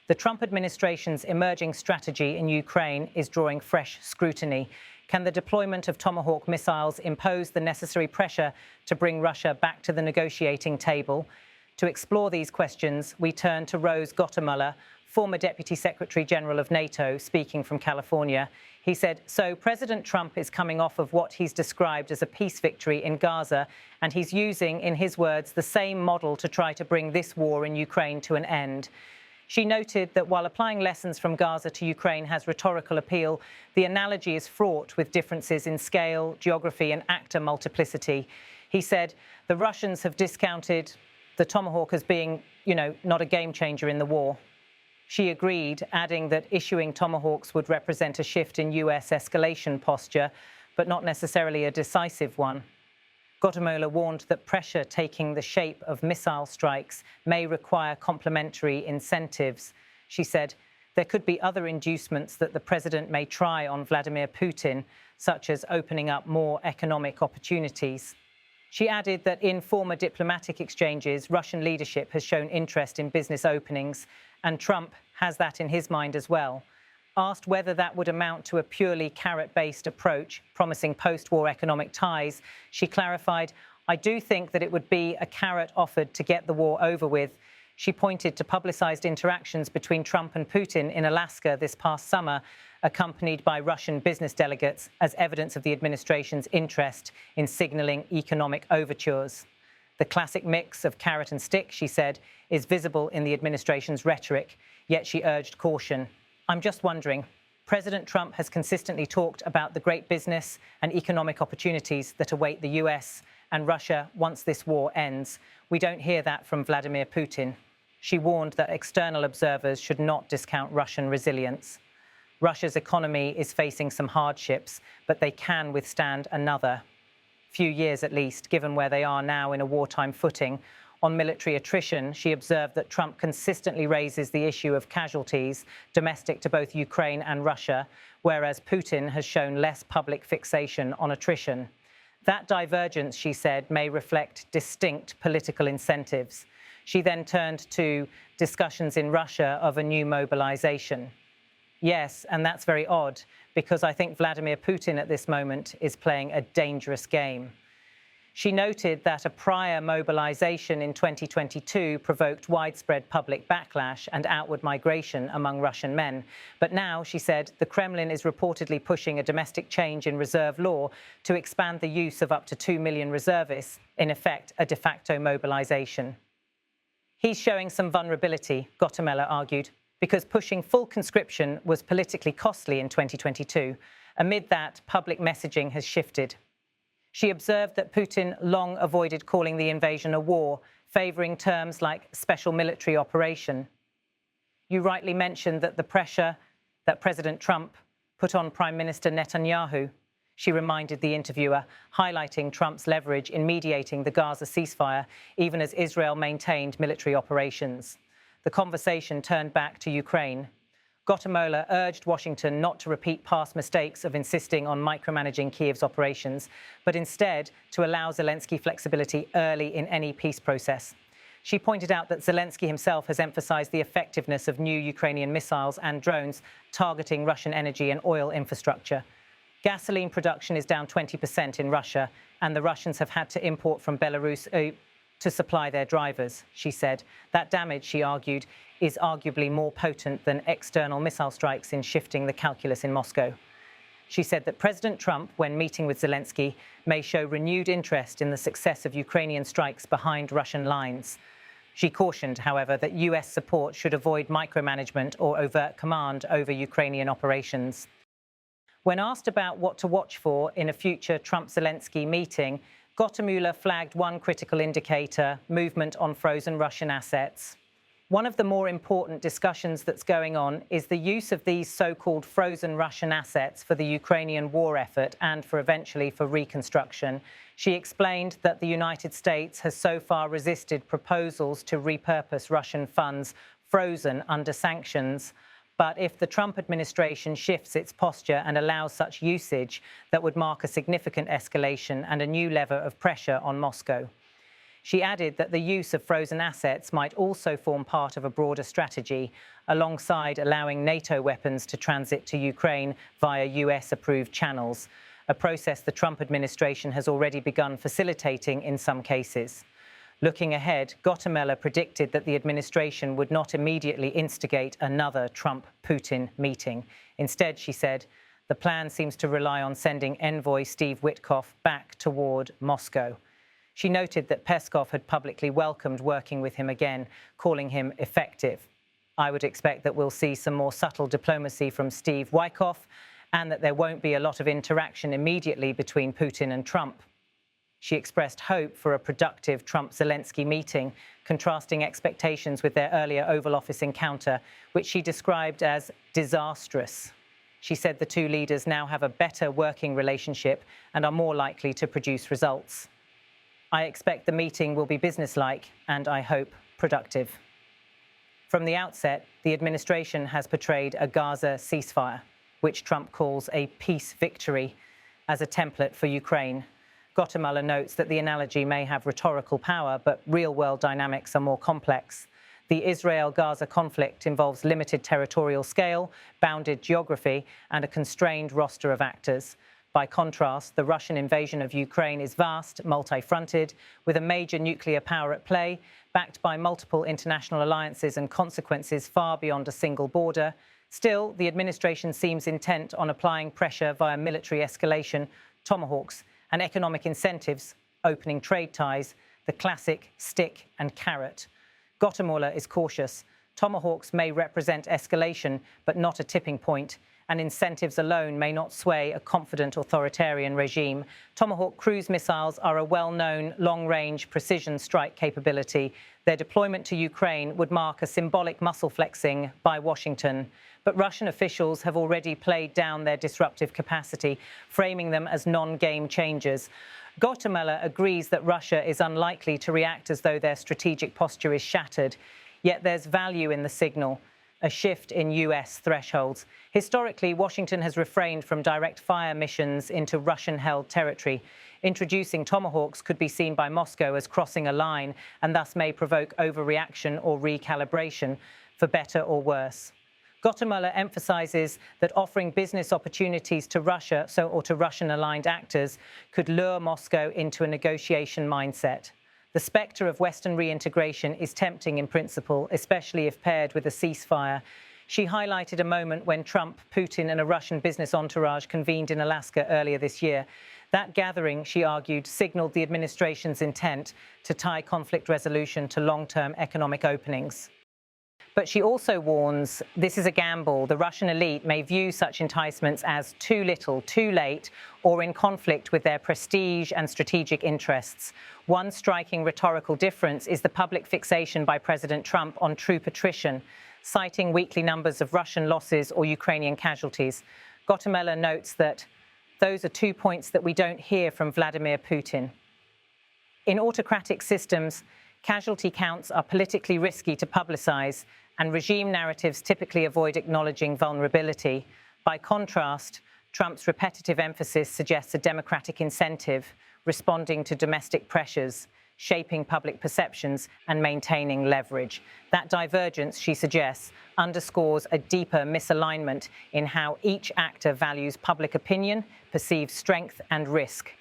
The Trump administration's emerging strategy in Ukraine is drawing fresh scrutiny. Can the deployment of Tomahawk missiles impose the necessary pressure to bring Russia back to the negotiating table? To explore these questions, we turn to Gottemoeller, former Deputy Secretary General of NATO, speaking from California. He said, so President Trump is coming off of what he's described as a peace victory in Gaza, and he's using, in his words, the same model to try to bring this war in Ukraine to an end. She noted that while applying lessons from Gaza to Ukraine has rhetorical appeal, the analogy is fraught with differences in scale, geography, and actor multiplicity. He said, the Russians have discounted the Tomahawk as being, not a game changer in the war. She agreed, adding that issuing Tomahawks would represent a shift in US escalation posture, but not necessarily a decisive one. Gottemoeller warned that pressure taking the shape of missile strikes may require complementary incentives. She said, there could be other inducements that the president may try on Vladimir Putin, such as opening up more economic opportunities. She added that in former diplomatic exchanges, Russian leadership has shown interest in business openings, and Trump has that in his mind as well. Asked whether that would amount to a purely carrot-based approach, promising post-war economic ties, she clarified, I do think that it would be a carrot offered to get the war over with. She pointed to publicized interactions between Trump and Putin in Alaska this past summer, accompanied by Russian business delegates as evidence of the administration's interest in signaling economic overtures. The classic mix of carrot and stick, she said, is visible in the administration's rhetoric, yet she urged caution. I'm just wondering, President Trump has consistently talked about the great business and economic opportunities that await the US and Russia once this war ends. We don't hear that from Vladimir Putin. She warned that external observers should not discount Russian resilience. Russia's economy is facing some hardships, but they can withstand another few years at least, given where they are now in a wartime footing. On military attrition, she observed that Trump consistently raises the issue of casualties domestic to both Ukraine and Russia, whereas Putin has shown less public fixation on attrition. That divergence, she said, may reflect distinct political incentives. She then turned to discussions in Russia of a new mobilization. Yes, and that's very odd, because I think Vladimir Putin at this moment is playing a dangerous game. She noted that a prior mobilization in 2022 provoked widespread public backlash and outward migration among Russian men. But now, she said, the Kremlin is reportedly pushing a domestic change in reserve law to expand the use of up to 2 million reservists, in effect, a de facto mobilization. He's showing some vulnerability, Gottemoeller argued, because pushing full conscription was politically costly in 2022. Amid that, public messaging has shifted. She observed that Putin long avoided calling the invasion a war, favouring terms like special military operation. You rightly mentioned that the pressure that President Trump put on Prime Minister Netanyahu, she reminded the interviewer, highlighting Trump's leverage in mediating the Gaza ceasefire, even as Israel maintained military operations. The conversation turned back to Ukraine. Gottemoeller urged Washington not to repeat past mistakes of insisting on micromanaging Kiev's operations, but instead to allow Zelensky flexibility early in any peace process. She pointed out that Zelensky himself has emphasized the effectiveness of new Ukrainian missiles and drones targeting Russian energy and oil infrastructure. Gasoline production is down 20% in Russia, and the Russians have had to import from Belarus to supply their drivers, she said. That damage, she argued, is arguably more potent than external missile strikes in shifting the calculus in Moscow. She said that President Trump, when meeting with Zelensky, may show renewed interest in the success of Ukrainian strikes behind Russian lines. She cautioned, however, that US support should avoid micromanagement or overt command over Ukrainian operations. When asked about what to watch for in a future Trump-Zelensky meeting, Gottemoeller flagged one critical indicator, movement on frozen Russian assets. One of the more important discussions that's going on is the use of these so-called frozen Russian assets for the Ukrainian war effort and eventually for reconstruction. She explained that the United States has so far resisted proposals to repurpose Russian funds frozen under sanctions. But if the Trump administration shifts its posture and allows such usage, that would mark a significant escalation and a new level of pressure on Moscow. She added that the use of frozen assets might also form part of a broader strategy, alongside allowing NATO weapons to transit to Ukraine via US-approved channels, a process the Trump administration has already begun facilitating in some cases. Looking ahead, Gottemoeller predicted that the administration would not immediately instigate another Trump-Putin meeting. Instead, she said, the plan seems to rely on sending envoy Steve Witkoff back toward Moscow. She noted that Peskov had publicly welcomed working with him again, calling him effective. I would expect that we'll see some more subtle diplomacy from Steve Witkoff and that there won't be a lot of interaction immediately between Putin and Trump. She expressed hope for a productive Trump-Zelensky meeting, contrasting expectations with their earlier Oval Office encounter, which she described as disastrous. She said the two leaders now have a better working relationship and are more likely to produce results. I expect the meeting will be businesslike and, I hope, productive. From the outset, the administration has portrayed a Gaza ceasefire, which Trump calls a peace victory, as a template for Ukraine. Gottemoeller notes that the analogy may have rhetorical power, but real-world dynamics are more complex. The Israel-Gaza conflict involves limited territorial scale, bounded geography, and a constrained roster of actors. By contrast, the Russian invasion of Ukraine is vast, multi-fronted, with a major nuclear power at play, backed by multiple international alliances and consequences far beyond a single border. Still, the administration seems intent on applying pressure via military escalation, Tomahawks, and economic incentives, opening trade ties, the classic stick and carrot. Gottemoeller is cautious. Tomahawks may represent escalation, but not a tipping point, and incentives alone may not sway a confident authoritarian regime. Tomahawk cruise missiles are a well-known long-range precision strike capability. Their deployment to Ukraine would mark a symbolic muscle flexing by Washington. But Russian officials have already played down their disruptive capacity, framing them as non-game changers. Gottemoeller agrees that Russia is unlikely to react as though their strategic posture is shattered. Yet there's value in the signal, a shift in US thresholds. Historically, Washington has refrained from direct fire missions into Russian-held territory. Introducing Tomahawks could be seen by Moscow as crossing a line and thus may provoke overreaction or recalibration, for better or worse. Gottemoeller emphasizes that offering business opportunities to Russia or to Russian-aligned actors could lure Moscow into a negotiation mindset. The spectre of Western reintegration is tempting in principle, especially if paired with a ceasefire. She highlighted a moment when Trump, Putin, and a Russian business entourage convened in Alaska earlier this year. That gathering, she argued, signaled the administration's intent to tie conflict resolution to long-term economic openings. But she also warns this is a gamble. The Russian elite may view such enticements as too little, too late, or in conflict with their prestige and strategic interests. One striking rhetorical difference is the public fixation by President Trump on troop attrition, citing weekly numbers of Russian losses or Ukrainian casualties. Gottemoeller notes that those are 2 points that we don't hear from Vladimir Putin. In autocratic systems, casualty counts are politically risky to publicize, and regime narratives typically avoid acknowledging vulnerability. By contrast, Trump's repetitive emphasis suggests a democratic incentive, responding to domestic pressures, shaping public perceptions, and maintaining leverage. That divergence, she suggests, underscores a deeper misalignment in how each actor values public opinion, perceives strength, and risk.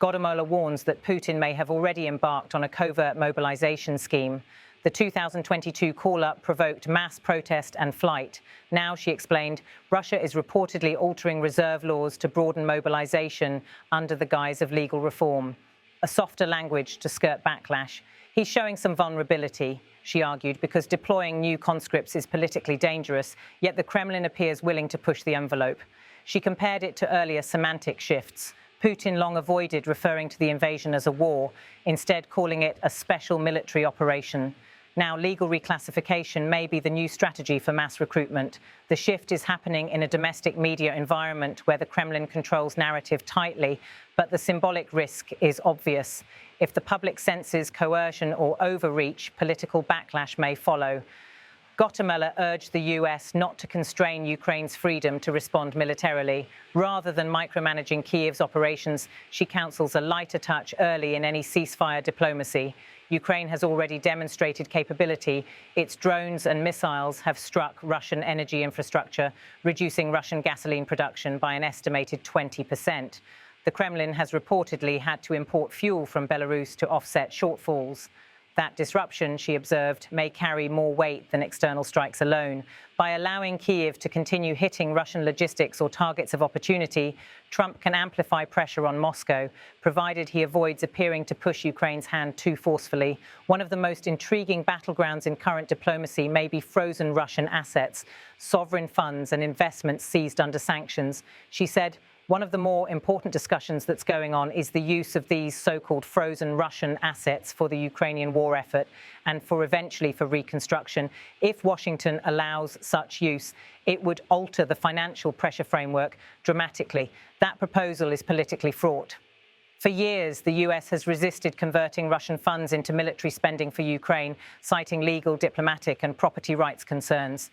Gottemoeller warns that Putin may have already embarked on a covert mobilization scheme. The 2022 call-up provoked mass protest and flight. Now, she explained, Russia is reportedly altering reserve laws to broaden mobilization under the guise of legal reform, a softer language to skirt backlash. He's showing some vulnerability, she argued, because deploying new conscripts is politically dangerous, yet the Kremlin appears willing to push the envelope. She compared it to earlier semantic shifts. Putin long avoided referring to the invasion as a war, instead calling it a special military operation. Now, legal reclassification may be the new strategy for mass recruitment. The shift is happening in a domestic media environment where the Kremlin controls narrative tightly, but the symbolic risk is obvious. If the public senses coercion or overreach, political backlash may follow. Gottemoeller urged the US not to constrain Ukraine's freedom to respond militarily. Rather than micromanaging Kiev's operations, she counsels a lighter touch early in any ceasefire diplomacy. Ukraine has already demonstrated capability. Its drones and missiles have struck Russian energy infrastructure, reducing Russian gasoline production by an estimated 20%. The Kremlin has reportedly had to import fuel from Belarus to offset shortfalls. That disruption, she observed, may carry more weight than external strikes alone. By allowing Kyiv to continue hitting Russian logistics or targets of opportunity, Trump can amplify pressure on Moscow, provided he avoids appearing to push Ukraine's hand too forcefully. One of the most intriguing battlegrounds in current diplomacy may be frozen Russian assets, sovereign funds and investments seized under sanctions. She said, one of the more important discussions that's going on is the use of these so-called frozen Russian assets for the Ukrainian war effort and eventually for reconstruction. If Washington allows such use, it would alter the financial pressure framework dramatically. That proposal is politically fraught. For years, the US has resisted converting Russian funds into military spending for Ukraine, citing legal, diplomatic and property rights concerns.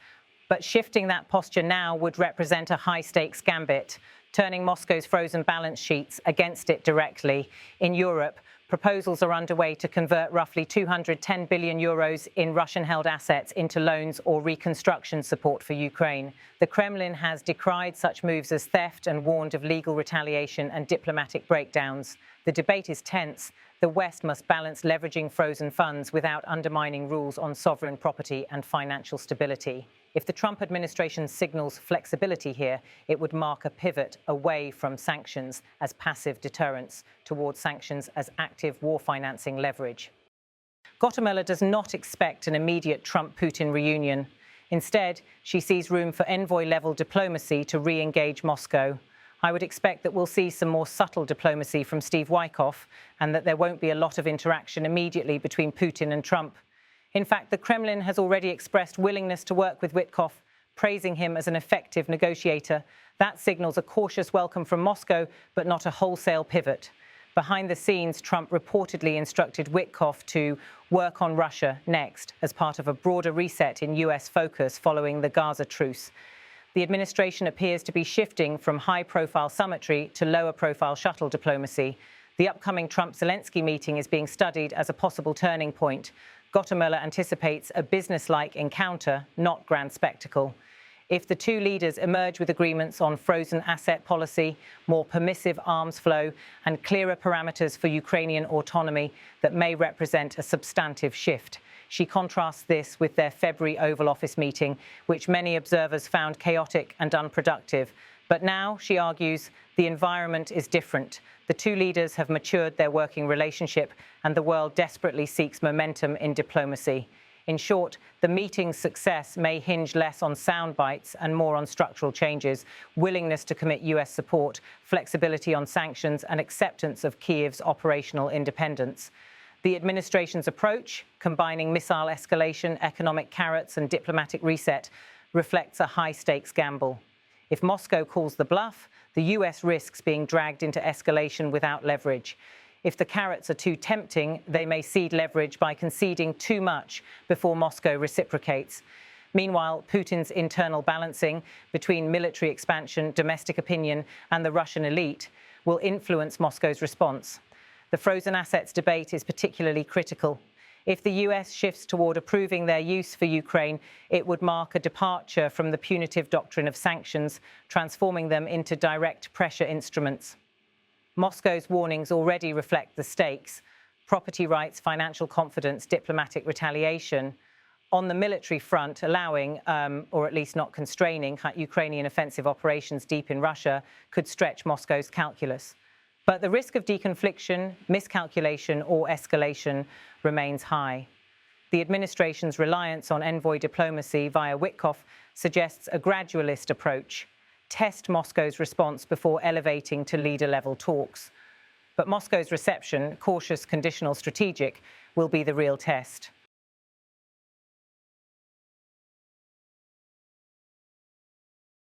But shifting that posture now would represent a high-stakes gambit, turning Moscow's frozen balance sheets against it directly. In Europe, proposals are underway to convert roughly 210 billion euros in Russian-held assets into loans or reconstruction support for Ukraine. The Kremlin has decried such moves as theft and warned of legal retaliation and diplomatic breakdowns. The debate is tense. The West must balance leveraging frozen funds without undermining rules on sovereign property and financial stability. If the Trump administration signals flexibility here, it would mark a pivot away from sanctions as passive deterrence towards sanctions as active war financing leverage. Gottemoeller does not expect an immediate Trump-Putin reunion. Instead, she sees room for envoy-level diplomacy to re-engage Moscow. I would expect that we'll see some more subtle diplomacy from Steve Witkoff and that there won't be a lot of interaction immediately between Putin and Trump. In fact, the Kremlin has already expressed willingness to work with Witkoff, praising him as an effective negotiator. That signals a cautious welcome from Moscow, but not a wholesale pivot. Behind the scenes, Trump reportedly instructed Witkoff to work on Russia next as part of a broader reset in US focus following the Gaza truce. The administration appears to be shifting from high-profile summitry to lower-profile shuttle diplomacy. The upcoming Trump-Zelensky meeting is being studied as a possible turning point. Gottemoeller anticipates a business-like encounter, not grand spectacle. If the two leaders emerge with agreements on frozen asset policy, more permissive arms flow, and clearer parameters for Ukrainian autonomy, that may represent a substantive shift. She contrasts this with their February Oval Office meeting, which many observers found chaotic and unproductive. But now, she argues, the environment is different. The two leaders have matured their working relationship, and the world desperately seeks momentum in diplomacy. In short, the meeting's success may hinge less on sound bites and more on structural changes, willingness to commit US support, flexibility on sanctions, and acceptance of Kyiv's operational independence. The administration's approach, combining missile escalation, economic carrots, and diplomatic reset, reflects a high-stakes gamble. If Moscow calls the bluff, the US risks being dragged into escalation without leverage. If the carrots are too tempting, they may cede leverage by conceding too much before Moscow reciprocates. Meanwhile, Putin's internal balancing between military expansion, domestic opinion, and the Russian elite will influence Moscow's response. The frozen assets debate is particularly critical. If the US shifts toward approving their use for Ukraine, it would mark a departure from the punitive doctrine of sanctions, transforming them into direct pressure instruments. Moscow's warnings already reflect the stakes: property rights, financial confidence, diplomatic retaliation. On the military front, allowing, or at least not constraining, Ukrainian offensive operations deep in Russia could stretch Moscow's calculus. But the risk of deconfliction, miscalculation, or escalation remains high. The administration's reliance on envoy diplomacy via Witkoff suggests a gradualist approach. Test Moscow's response before elevating to leader-level talks. But Moscow's reception, cautious, conditional, strategic, will be the real test.